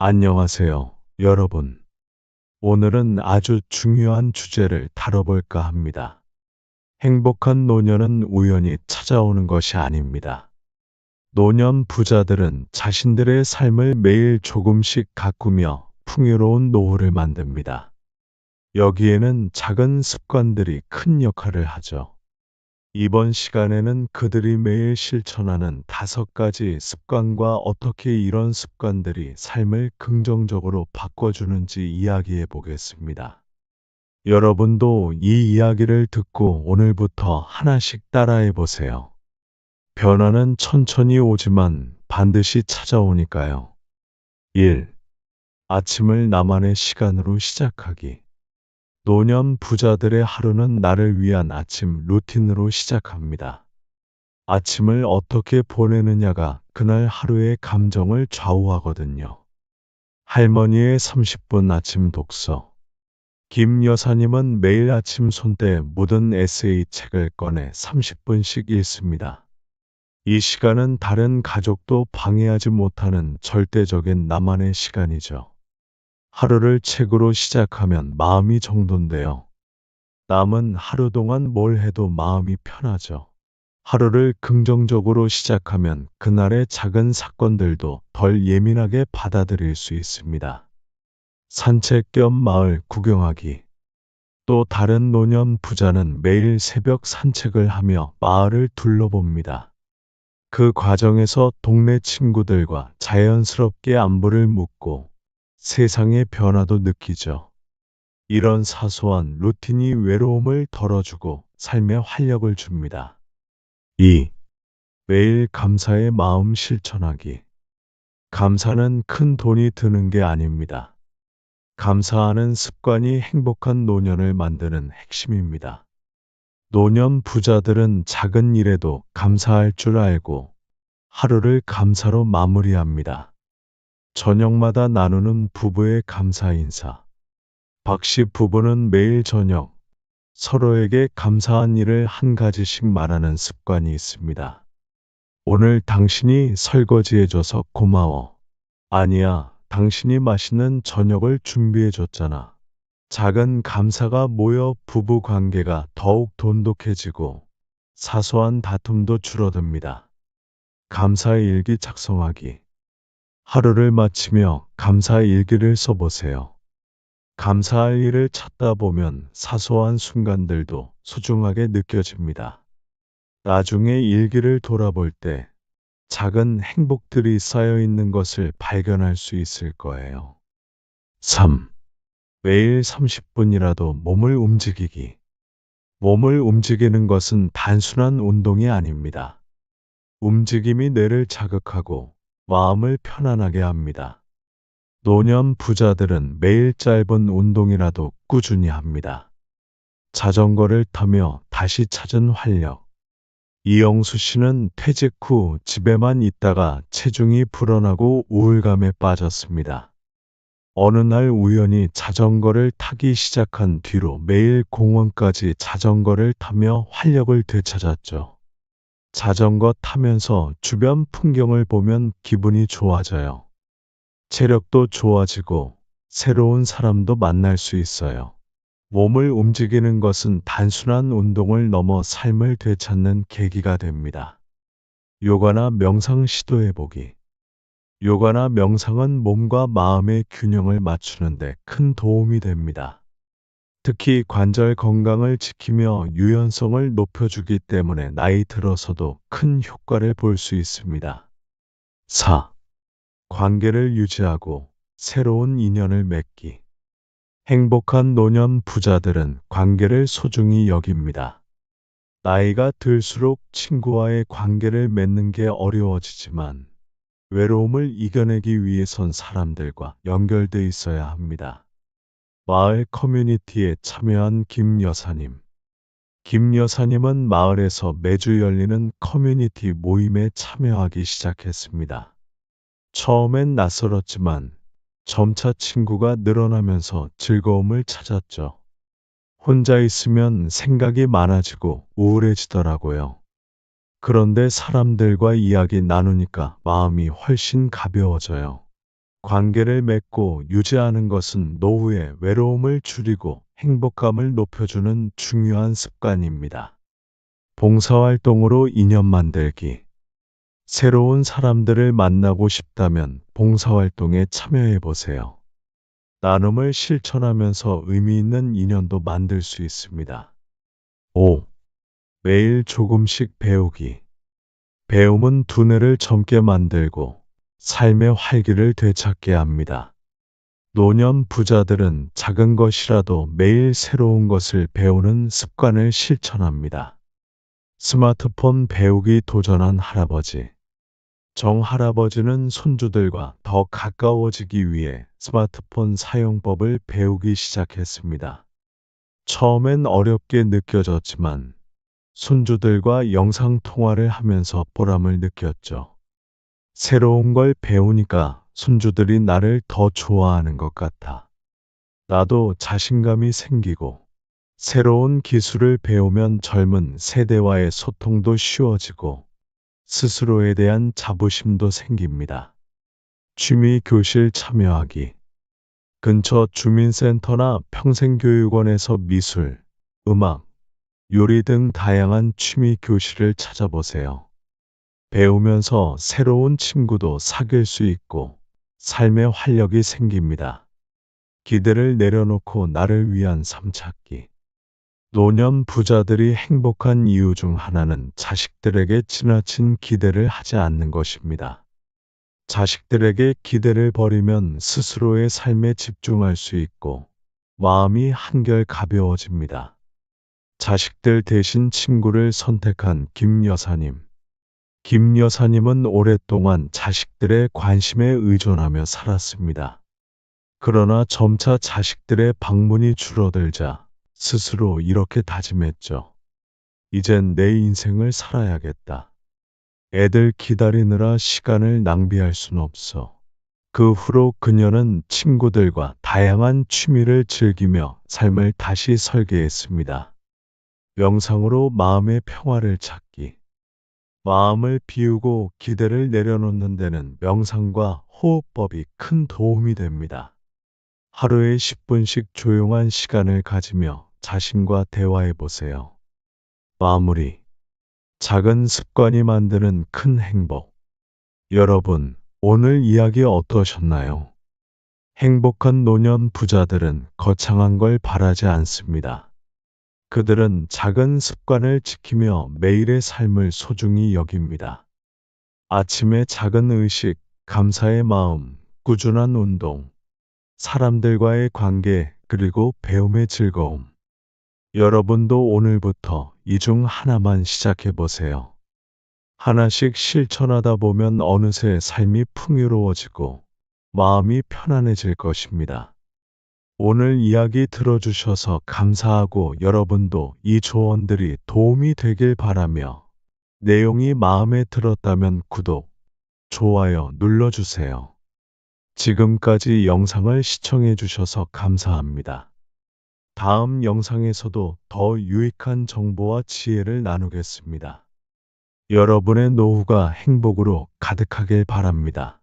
안녕하세요, 여러분. 오늘은 아주 중요한 주제를 다뤄볼까 합니다. 행복한 노년은 우연히 찾아오는 것이 아닙니다. 노년 부자들은 자신들의 삶을 매일 조금씩 가꾸며 풍요로운 노후를 만듭니다. 여기에는 작은 습관들이 큰 역할을 하죠. 이번 시간에는 그들이 매일 실천하는 5가지 습관과 어떻게 이런 습관들이 삶을 긍정적으로 바꿔주는지 이야기해 보겠습니다. 여러분도 이 이야기를 듣고 오늘부터 하나씩 따라해 보세요. 변화는 천천히 오지만 반드시 찾아오니까요. 1. 아침을 나만의 시간으로 시작하기. 노년 부자들의 하루는 나를 위한 아침 루틴으로 시작합니다. 아침을 어떻게 보내느냐가 그날 하루의 감정을 좌우하거든요. 할머니의 30분 아침 독서. 김 여사님은 매일 아침 손때에 묻은 에세이 책을 꺼내 30분씩 읽습니다. 이 시간은 다른 가족도 방해하지 못하는 절대적인 나만의 시간이죠. 하루를 책으로 시작하면 마음이 정돈돼요. 남은 하루 동안 뭘 해도 마음이 편하죠. 하루를 긍정적으로 시작하면 그날의 작은 사건들도 덜 예민하게 받아들일 수 있습니다. 산책 겸 마을 구경하기. 또 다른 노년 부자는 매일 새벽 산책을 하며 마을을 둘러봅니다. 그 과정에서 동네 친구들과 자연스럽게 안부를 묻고 세상의 변화도 느끼죠. 이런 사소한 루틴이 외로움을 덜어주고 삶에 활력을 줍니다. 2. 매일 감사의 마음 실천하기. 감사는 큰 돈이 드는 게 아닙니다. 감사하는 습관이 행복한 노년을 만드는 핵심입니다. 노년 부자들은 작은 일에도 감사할 줄 알고 하루를 감사로 마무리합니다. 저녁마다 나누는 부부의 감사 인사. 박씨 부부는 매일 저녁 서로에게 감사한 일을 한 가지씩 말하는 습관이 있습니다. 오늘 당신이 설거지해줘서 고마워. 아니야, 당신이 맛있는 저녁을 준비해줬잖아. 작은 감사가 모여 부부 관계가 더욱 돈독해지고 사소한 다툼도 줄어듭니다. 감사 일기 작성하기. 하루를 마치며 감사 일기를 써보세요. 감사할 일을 찾다 보면 사소한 순간들도 소중하게 느껴집니다. 나중에 일기를 돌아볼 때 작은 행복들이 쌓여 있는 것을 발견할 수 있을 거예요. 3. 매일 30분이라도 몸을 움직이기. 몸을 움직이는 것은 단순한 운동이 아닙니다. 움직임이 뇌를 자극하고 마음을 편안하게 합니다. 노년 부자들은 매일 짧은 운동이라도 꾸준히 합니다. 자전거를 타며 다시 찾은 활력. 이영수 씨는 퇴직 후 집에만 있다가 체중이 불어나고 우울감에 빠졌습니다. 어느 날 우연히 자전거를 타기 시작한 뒤로 매일 공원까지 자전거를 타며 활력을 되찾았죠. 자전거 타면서 주변 풍경을 보면 기분이 좋아져요. 체력도 좋아지고 새로운 사람도 만날 수 있어요. 몸을 움직이는 것은 단순한 운동을 넘어 삶을 되찾는 계기가 됩니다. 요가나 명상 시도해보기. 요가나 명상은 몸과 마음의 균형을 맞추는데 큰 도움이 됩니다. 특히 관절 건강을 지키며 유연성을 높여주기 때문에 나이 들어서도 큰 효과를 볼 수 있습니다. 4. 관계를 유지하고 새로운 인연을 맺기. 행복한 노년 부자들은 관계를 소중히 여깁니다. 나이가 들수록 친구와의 관계를 맺는 게 어려워지지만 외로움을 이겨내기 위해선 사람들과 연결돼 있어야 합니다. 마을 커뮤니티에 참여한 김 여사님. 김 여사님은 마을에서 매주 열리는 커뮤니티 모임에 참여하기 시작했습니다. 처음엔 낯설었지만 점차 친구가 늘어나면서 즐거움을 찾았죠. 혼자 있으면 생각이 많아지고 우울해지더라고요. 그런데 사람들과 이야기 나누니까 마음이 훨씬 가벼워져요. 관계를 맺고 유지하는 것은 노후의 외로움을 줄이고 행복감을 높여주는 중요한 습관입니다. 봉사활동으로 인연 만들기. 새로운 사람들을 만나고 싶다면 봉사활동에 참여해 보세요. 나눔을 실천하면서 의미 있는 인연도 만들 수 있습니다. 5. 매일 조금씩 배우기. 배움은 두뇌를 젊게 만들고 삶의 활기를 되찾게 합니다. 노년 부자들은 작은 것이라도 매일 새로운 것을 배우는 습관을 실천합니다. 스마트폰 배우기 도전한 할아버지. 정 할아버지는 손주들과 더 가까워지기 위해 스마트폰 사용법을 배우기 시작했습니다. 처음엔 어렵게 느껴졌지만 손주들과 영상 통화를 하면서 보람을 느꼈죠. 새로운 걸 배우니까 손주들이 나를 더 좋아하는 것 같아. 나도 자신감이 생기고 새로운 기술을 배우면 젊은 세대와의 소통도 쉬워지고 스스로에 대한 자부심도 생깁니다. 취미 교실 참여하기. 근처 주민센터나 평생교육원에서 미술, 음악, 요리 등 다양한 취미 교실을 찾아보세요. 배우면서 새로운 친구도 사귈 수 있고 삶의 활력이 생깁니다. 기대를 내려놓고 나를 위한 삶 찾기. 노년 부자들이 행복한 이유 중 하나는 자식들에게 지나친 기대를 하지 않는 것입니다. 자식들에게 기대를 버리면 스스로의 삶에 집중할 수 있고 마음이 한결 가벼워집니다. 자식들 대신 친구를 선택한 김 여사님. 김 여사님은 오랫동안 자식들의 관심에 의존하며 살았습니다. 그러나 점차 자식들의 방문이 줄어들자 스스로 이렇게 다짐했죠. 이젠 내 인생을 살아야겠다. 애들 기다리느라 시간을 낭비할 순 없어. 그 후로 그녀는 친구들과 다양한 취미를 즐기며 삶을 다시 설계했습니다. 명상으로 마음의 평화를 찾기. 마음을 비우고 기대를 내려놓는 데는 명상과 호흡법이 큰 도움이 됩니다. 하루에 10분씩 조용한 시간을 가지며 자신과 대화해 보세요. 마무리. 작은 습관이 만드는 큰 행복. 여러분, 오늘 이야기 어떠셨나요? 행복한 노년 부자들은 거창한 걸 바라지 않습니다. 그들은 작은 습관을 지키며 매일의 삶을 소중히 여깁니다. 아침의 작은 의식, 감사의 마음, 꾸준한 운동, 사람들과의 관계, 그리고 배움의 즐거움. 여러분도 오늘부터 이 중 하나만 시작해 보세요. 하나씩 실천하다 보면 어느새 삶이 풍요로워지고 마음이 편안해질 것입니다. 오늘 이야기 들어주셔서 감사하고 여러분도 이 조언들이 도움이 되길 바라며 내용이 마음에 들었다면 구독, 좋아요 눌러주세요. 지금까지 영상을 시청해 주셔서 감사합니다. 다음 영상에서도 더 유익한 정보와 지혜를 나누겠습니다. 여러분의 노후가 행복으로 가득하길 바랍니다.